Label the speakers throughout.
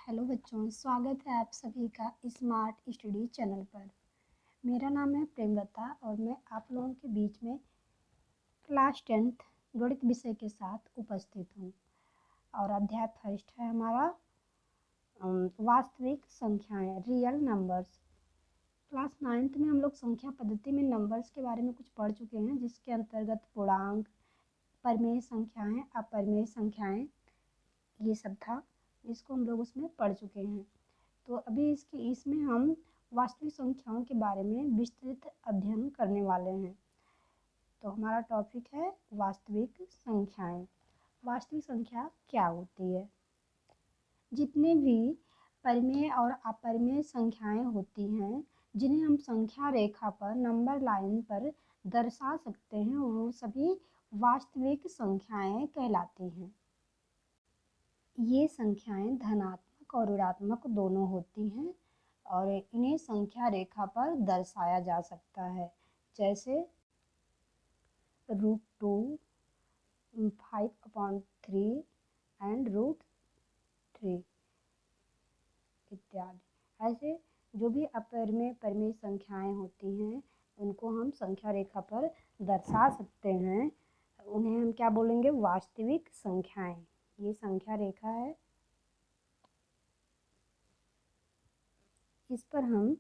Speaker 1: Hello बच्चों, स्वागत है आप सभी का स्मार्ट स्टडी चैनल पर। मेरा नाम है प्रेमलता और मैं आप लोगों के बीच में क्लास 10th गणित विषय के साथ उपस्थित हूँ। और अध्याय फर्स्ट है हमारा वास्तविक संख्याएं, रियल नंबर्स। क्लास 9th में हम लोग संख्या पद्धति में नंबर्स के बारे में कुछ पढ़ चुके हैं, जिसके अंतर्गत पूर्णांक, परिमेय संख्याएं, अपरिमेय संख्याएं, ये सब था जिसको हम लोग उसमें पढ़ चुके हैं। तो अभी इसमें हम वास्तविक संख्याओं के बारे में विस्तृत अध्ययन करने वाले हैं। तो हमारा टॉपिक है वास्तविक संख्याएं। वास्तविक संख्या क्या होती है? जितने भी परिमेय और अपरिमेय संख्याएं होती हैं, जिन्हें हम संख्या रेखा पर नंबर लाइन पर दर्शा सकते हैं, वो सभी वास्तविक संख्याएं कहलाती हैं। ये संख्याएं धनात्मक और ऋणात्मक दोनों होती हैं और इन्हें संख्या रेखा पर दर्शाया जा सकता है, जैसे √2, 5/3 एंड √3 इत्यादि। ऐसे जो भी अपरिमेय परिमेय संख्याएं होती हैं, उनको हम संख्या रेखा पर दर्शा सकते हैं। उन्हें हम क्या बोलेंगे? वास्तविक संख्याएं। ये संख्या रेखा है, इस पर हम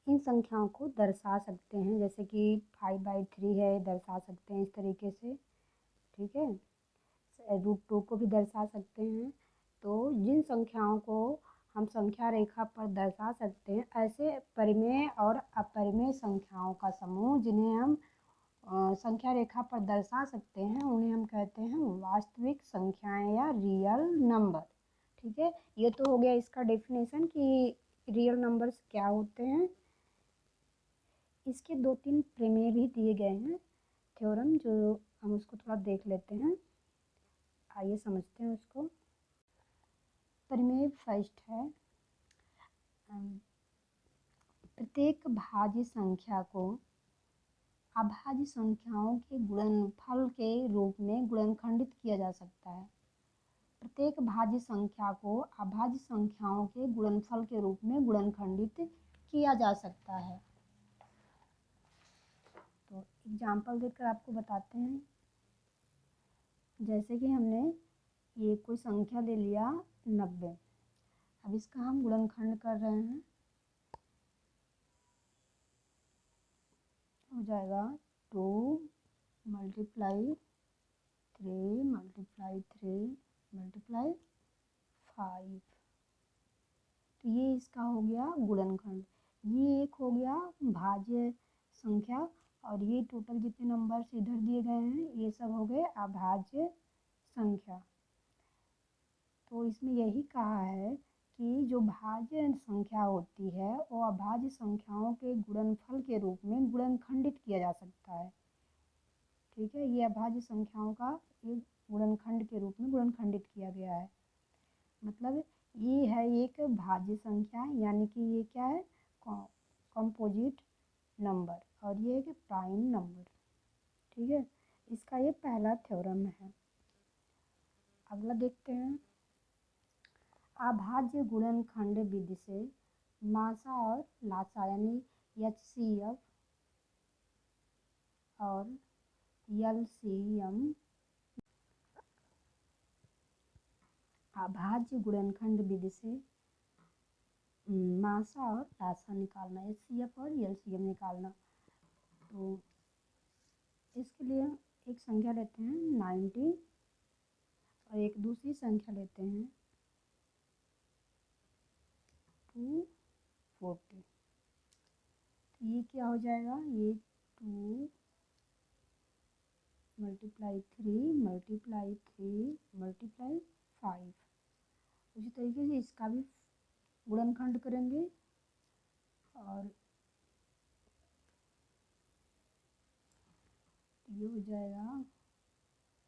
Speaker 1: इन संख्याओं को दर्शा सकते हैं, जैसे कि 5/3 है, दर्शा सकते हैं इस तरीके से, ठीक है। √2 को भी दर्शा सकते हैं। तो जिन संख्याओं को हम संख्या रेखा पर दर्शा सकते हैं, ऐसे परिमेय और अपरिमेय संख्याओं का समूह जिन्हें हम संख्या रेखा पर दर्शा सकते हैं, उन्हें हम कहते हैं वास्तविक संख्याएं या रियल नंबर, ठीक है। ये तो हो गया इसका डेफिनेशन कि रियल नंबर्स क्या होते हैं। इसके 2-3 प्रमेय भी दिए गए हैं, थ्योरम, जो हम उसको थोड़ा देख लेते हैं। आइए समझते हैं उसको। प्रमेय फर्स्ट है, प्रत्येक भाज्य संख्या को अभाज्य संख्याओं के गुणनफल के रूप में गुणनखंडित किया जा सकता है। प्रत्येक भाज्य संख्या को अभाज्य संख्याओं के गुणनफल के रूप में गुणनखंडित किया जा सकता है। तो एग्जाम्पल देकर आपको बताते हैं। जैसे कि हमने ये कोई संख्या ले लिया 90, अब इसका हम गुणनखंड कर रहे हैं, हो जाएगा 2 × 3 × 3 × 5। तो ये इसका हो गया गुणनखंड। ये एक हो गया भाज्य संख्या, और ये टोटल जितने नंबर्स इधर दिए गए हैं, ये सब हो गए अभाज्य संख्या। तो इसमें यही कहा है कि जो भाज्य संख्या होती है, वो अभाज्य संख्याओं के गुणनफल के रूप में गुणनखंडित किया जा सकता है, ठीक है। ये अभाज्य संख्याओं का एक गुणनखंड के रूप में गुणनखंडित किया गया है। मतलब ये है एक भाज्य संख्या, यानी कि ये क्या है? कंपोजिट नंबर, और ये एक प्राइम नंबर, ठीक है। इसका ये पहला थ्योरम है। अगला देखते हैं। अभाज्य गुणनखंड विधि से मासा और लासा यानी HCF और LCM, अभाज्य गुणनखंड विधि से मासा और लासा निकालना, HCF और LCM निकालना। तो इसके लिए एक संख्या लेते हैं 90 और एक दूसरी संख्या लेते हैं 240। तो ये क्या हो जाएगा? ये 2 × 3 × 3 × 5। उसी तरीके से इसका भी गुणनखंड करेंगे, और ये हो जाएगा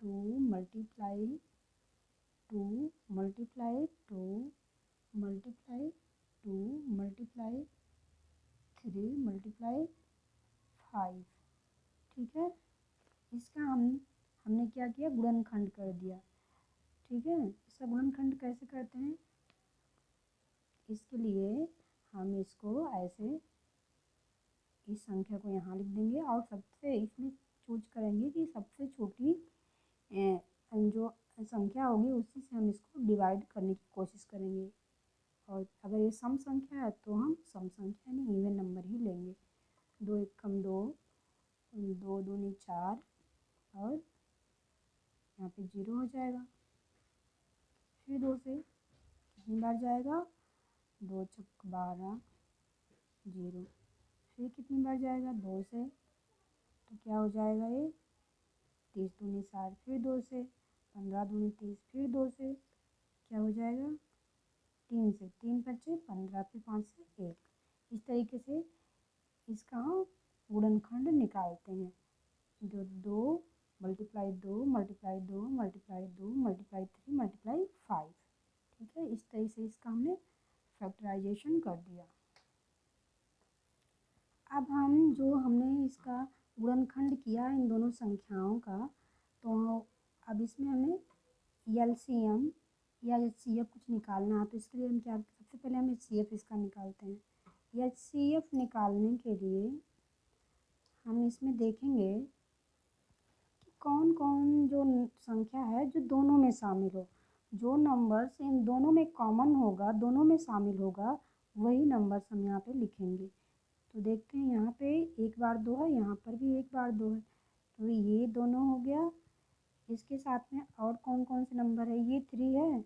Speaker 1: 2 × 2 × 2 × 2 × 3 × 5, ठीक है। इसका हमने क्या किया? गुणनखंड कर दिया, ठीक है। इसका गुणनखंड कैसे करते हैं? इसके लिए हम इसको ऐसे इस संख्या को यहाँ लिख देंगे और सबसे इसमें चूज करेंगे कि सबसे छोटी जो संख्या होगी उसी से हम इसको डिवाइड करने की कोशिश करेंगे। और अगर ये सम संख्या है तो हम सम संख्या यानी इवन नंबर ही लेंगे। 2 एकम 2, 2 दूनी 4 और यहाँ पे 0 हो जाएगा। फिर 2 से कितनी बार जाएगा, 2 चौक 12 0। फिर कितनी बार जाएगा, 2 से, तो क्या हो जाएगा ये 30 दूनी 60। फिर 2 से 15 दूनी 30। फिर 2 से क्या हो जाएगा 3 से, 3 बचे 15, फिर 5 से 1। इस तरीके से इसका हम गुणनखंड निकालते हैं। जो 2 multiply 2 multiply 2 multiply 2 multiply 3 multiply 5। ठीक है, इस तरीके से इसका हमने फैक्टराइजेशन कर दिया। अब हम जो हमने इसका गुणनखंड किया इन दोनों संख्याओं का, तो अब इसमें हमें एलसीएम या एचसीएफ कुछ निकालना है। तो इसके लिए हम क्या, सबसे पहले हम एचसीएफ इसका निकालते हैं। एचसीएफ निकालने के लिए हम इसमें देखेंगे कि कौन कौन जो संख्या है जो दोनों में शामिल हो। जो नंबर्स इन दोनों में कॉमन होगा, दोनों में शामिल होगा, वही नंबर्स हम यहाँ पे लिखेंगे। तो देखते हैं यहाँ पे 1 बार 2 है, यहाँ पर भी 1 बार 2 है, तो ये दोनों हो गया। इसके साथ में और कौन कौन से नंबर है, ये 3 है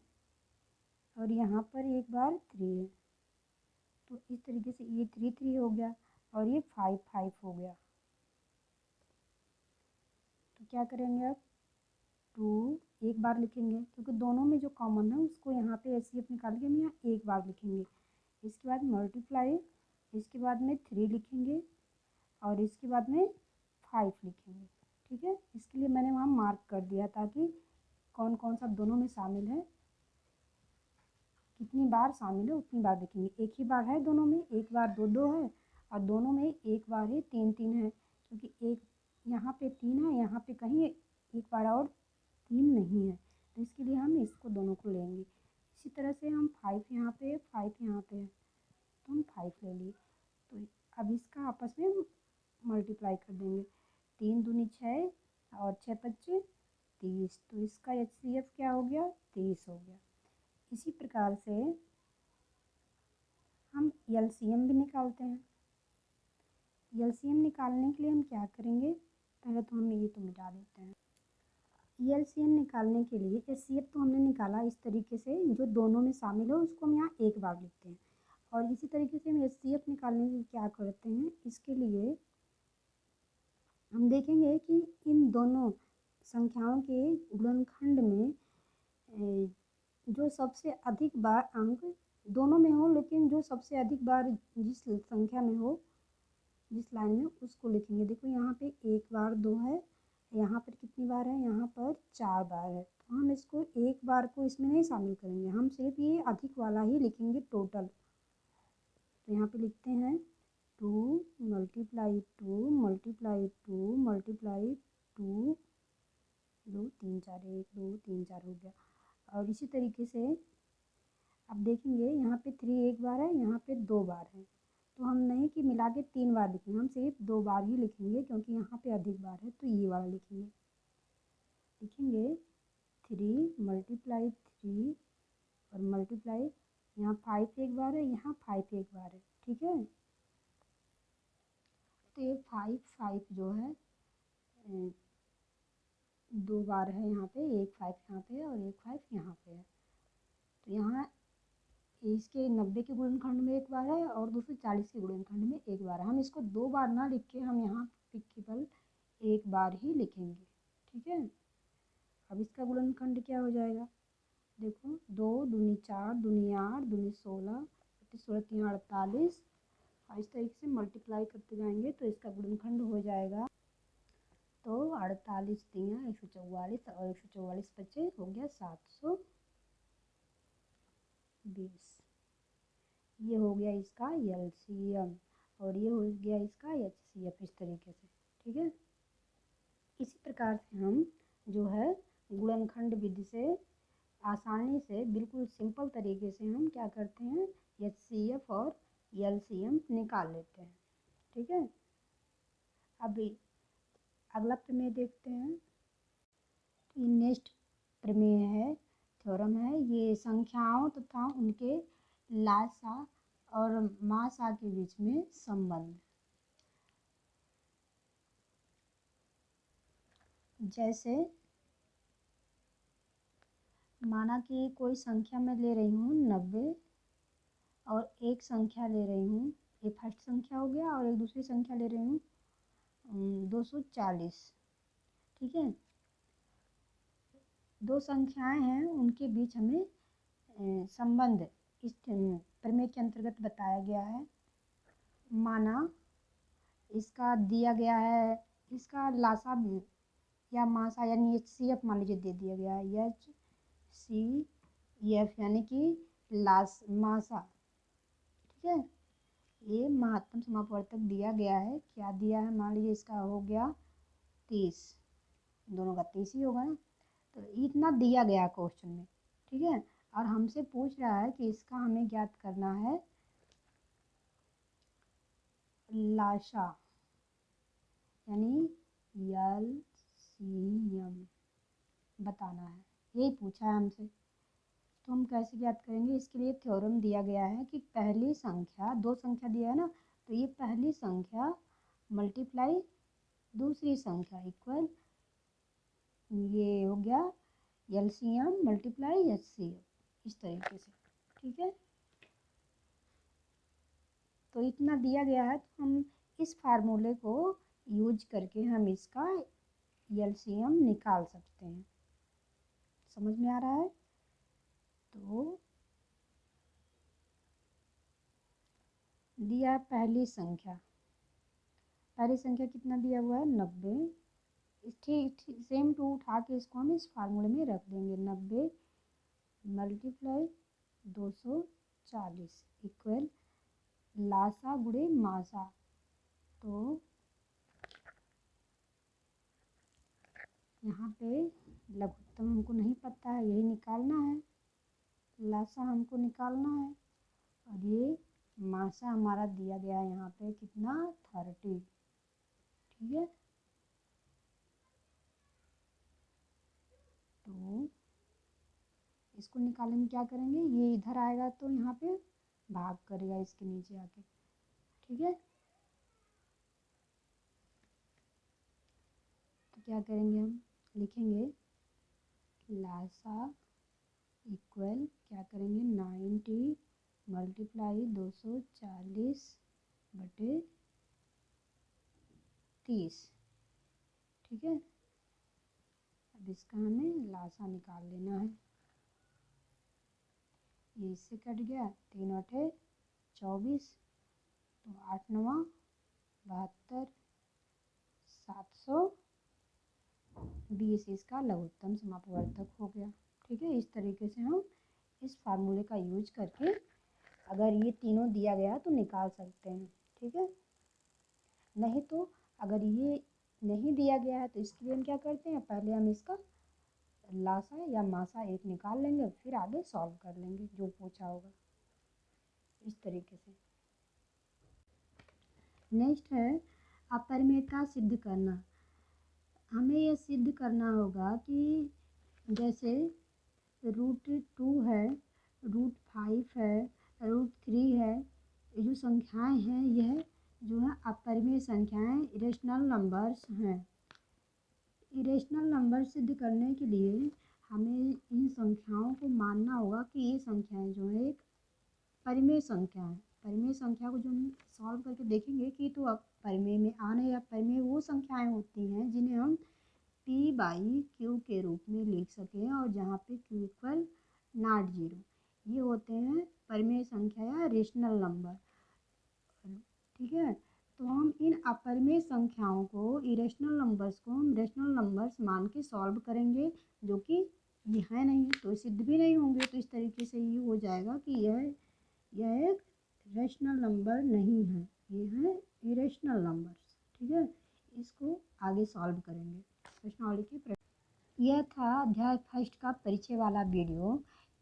Speaker 1: और यहाँ पर 1 बार 3 है। तो इस तरीके से ये 3 3 हो गया और ये 5 5 हो गया। तो क्या करेंगे अब, 2 1 बार लिखेंगे क्योंकि दोनों में जो कॉमन है उसको यहाँ पे एचसीएफ निकाल के हम यहाँ 1 बार लिखेंगे। इसके बाद मल्टीप्लाई, इसके बाद में 3 लिखेंगे और इसके बाद में 5 लिखेंगे। ठीक है, इसके लिए मैंने वहाँ मार्क कर दिया ताकि कौन कौन सा दोनों में शामिल है, कितनी बार शामिल है उतनी बार लिखेंगे। एक ही बार है दोनों में, 1 बार 2 2 है और दोनों में 1 बार ही 3 3 है, क्योंकि एक यहाँ पे 3 है, यहाँ पे कहीं 1 बार और 3 नहीं है, तो इसके लिए हम इसको दोनों को लेंगे। इसी तरह से हम 5 यहाँ पे 5 यहाँ पे है, तो हम 5 ले लिए। तो अब इसका आपस में मल्टीप्लाई कर देंगे। 3 दूनी 6 और 6 पच्चे 30, तो इसका एचसीएफ क्या हो गया, 30 हो गया। इसी प्रकार से हम एलसीएम भी निकालते हैं। एलसीएम निकालने के लिए हम क्या करेंगे, पहले तो हम ये तो मिटा देते हैं। एलसीएम निकालने के लिए एचसीएफ तो हमने निकाला, इस तरीके से जो दोनों में शामिल हो उसको हम यहाँ 1 बार लिखते हैं। और इसी तरीके से हम एचसीएफ निकालने के लिए क्या करते हैं, इसके लिए हम देखेंगे कि इन दोनों संख्याओं के गुणनखंड में जो सबसे अधिक बार अंक दोनों में हो, लेकिन जो सबसे अधिक बार जिस संख्या में हो, जिस लाइन में, उसको लिखेंगे। देखो यहाँ पे 1 बार 2 है, यहाँ पर कितनी बार है, यहाँ पर 4 बार है, तो हम इसको 1 बार को इसमें नहीं शामिल करेंगे, हम सिर्फ ये अधिक वाला ही लिखेंगे टोटल। तो यहाँ पे लिखते हैं 2 मल्टीप्लाई 2 मल्टीप्लाई 2 मल्टीप्लाई 2, 2 3 4 1 2 3 4 हो गया। और इसी तरीके से अब देखेंगे यहाँ पे 3 1 बार है, यहाँ पे 2 बार है, तो हम नहीं कि मिला के 3 बार लिखेंगे, हम सिर्फ 2 बार ही लिखेंगे क्योंकि यहाँ पे अधिक बार है, तो ये वाला लिखेंगे। लिखेंगे 3 मल्टीप्लाई 3 और मल्टीप्लाई, यहाँ 5 1 बार है, यहाँ 5 1 बार है। ठीक है, तो ये 5 5 जो है 2 बार है, यहाँ पे 1 5 यहाँ पे है और 1 5 यहाँ पे है। तो यहाँ इसके 90 के गुणनखंड में 1 बार है और दूसरे 40 के गुणनखंड में 1 बार है। हम इसको 2 बार ना लिख के हम यहाँ केवल 1 बार ही लिखेंगे। ठीक है, अब इसका गुणनखंड क्या हो जाएगा, देखो 2 दूनी 4 दूनी 8 दूनी 16 16 3 48, और इस तरीके से मल्टीप्लाई करते जाएंगे तो इसका गुणनखंड हो जाएगा। तो 48 3 144 और 144 बचे हो गया 720। ये हो गया इसका एलसीएम और ये हो गया इसका एचसीएफ, इस तरीके से। ठीक है, इसी प्रकार से हम जो है गुणनखंड विधि से आसानी से बिल्कुल सिंपल तरीके से हम क्या करते हैं, HCF और LCM निकाल लेते हैं। ठीक है, अभी अगला प्रमेय देखते हैं। नेक्स्ट प्रमेय है, थ्योरम है, ये संख्याओं तथा उनके लासा और मासा के बीच में संबंध। जैसे माना कि कोई संख्या मैं ले रही हूँ 90 और एक संख्या ले रही हूँ, ये फर्स्ट संख्या हो गया, और एक दूसरी संख्या ले रही हूँ 240। ठीक है, दो संख्याएं हैं, उनके बीच हमें संबंध इस प्रमेय के अंतर्गत बताया गया है। माना इसका दिया गया है, इसका लासा या मासा यानी HCF मान लीजिए दे दिया गया है, HCF यानी कि मासा। ठीक है, ये महत्तम समापवर्तक दिया गया है। क्या दिया है, मान लीजिए इसका हो गया 30, दोनों का 30 ही होगा ना, तो इतना दिया गया क्वेश्चन में। ठीक है, और हमसे पूछ रहा है कि इसका हमें ज्ञात करना है लाशा यानी LCM बताना है, यही पूछा है हमसे। तो हम कैसे ज्ञात करेंगे, इसके लिए थ्योरम दिया गया है कि पहली संख्या, दो संख्या दिया है ना, तो ये पहली संख्या मल्टीप्लाई दूसरी संख्या इक्वल, ये हो गया LCM मल्टीप्लाई HCF, इस तरीके से। ठीक है, तो इतना दिया गया है, तो हम इस फार्मूले को यूज करके हम इसका LCM निकाल सकते हैं। समझ में आ रहा है? तो दिया पहली संख्या, पहली संख्या कितना दिया हुआ है 90। ठीक सेम टू उठा के इसको हम इस फार्मूले में रख देंगे, 90 मल्टीप्लाई 240 इक्वल लासा गुणे मासा। तो यहाँ पे लघुत्तम हमको नहीं पता है, यही निकालना है, लासा हमको निकालना है, और ये मासा हमारा दिया गया है यहाँ पे कितना 30। ठीक है, तो इसको निकालने में क्या करेंगे, ये इधर आएगा तो यहाँ पे भाग करेगा इसके नीचे आके। ठीक है, तो क्या करेंगे, हम लिखेंगे लासा इक्वल क्या करेंगे 90 मल्टीप्लाई 240 बटे 30। ठीक है, अब इसका हमें लासा निकाल लेना है। ये इससे कट गया, 3 अठे 24, तो 8 9 72, 720 इसका लघुत्तम समापवर्तक हो गया। ठीक है, इस तरीके से हम इस फार्मूले का यूज करके अगर ये तीनों दिया गया तो निकाल सकते हैं। ठीक है, नहीं तो अगर ये नहीं दिया गया है तो इसके लिए हम क्या करते हैं, पहले हम इसका लासा या मासा एक निकाल लेंगे, फिर आगे सॉल्व कर लेंगे जो पूछा होगा, इस तरीके से। नेक्स्ट है अपरिमेयता सिद्ध करना। हमें यह सिद्ध करना होगा कि जैसे √2 है, √5 है, √3 है, ये जो संख्याएं हैं यह जो है अपरिमेय संख्याएं, इरेशनल नंबर्स हैं। इरेशनल नंबर सिद्ध करने के लिए हमें इन संख्याओं को मानना होगा कि ये संख्याएं जो है एक परिमेय संख्या है। परिमेय संख्या को जो हम सॉल्व करके देखेंगे कि तो अब परिमेय में आने या परिमेय वो संख्याएं होती हैं जिन्हें हम P/Q के रूप में लिख सकें, और जहाँ पे Q इक्वल नॉट 0, ये होते हैं परिमेय संख्या या रेशनल नंबर। ठीक है, तो हम इन अपरिमेय संख्याओं को, इरेशनल नंबर्स को हम रेशनल नंबर्स मान के सॉल्व करेंगे, जो कि ये है नहीं तो सिद्ध भी नहीं होंगे। तो इस तरीके से ये हो जाएगा कि यह एक रेशनल नंबर नहीं है, ये है इरेशनल नंबर्स। ठीक है, इसको आगे सॉल्व करेंगे प्रश्नावली के यह था अध्याय फर्स्ट का परिचय वाला वीडियो।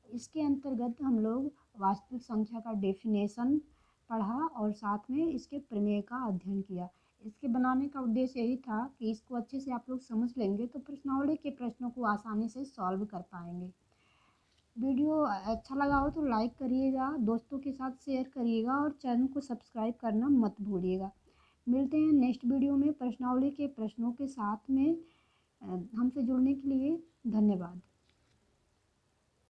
Speaker 1: इसके अंतर्गत हम लोग वास्तविक संख्या का डेफिनेशन पढ़ा और साथ में इसके प्रमेय का अध्ययन किया। इसके बनाने का उद्देश्य यही था कि इसको अच्छे से आप लोग समझ लेंगे तो प्रश्नावली के प्रश्नों को आसानी से सॉल्व कर पाएंगे। वीडियो अच्छा लगा हो तो लाइक करिएगा, दोस्तों के साथ शेयर करिएगा और चैनल को सब्सक्राइब करना मत भूलिएगा। मिलते हैं नेक्स्ट वीडियो में प्रश्नावली के प्रश्नों के साथ में। हमसे जुड़ने के लिए धन्यवाद।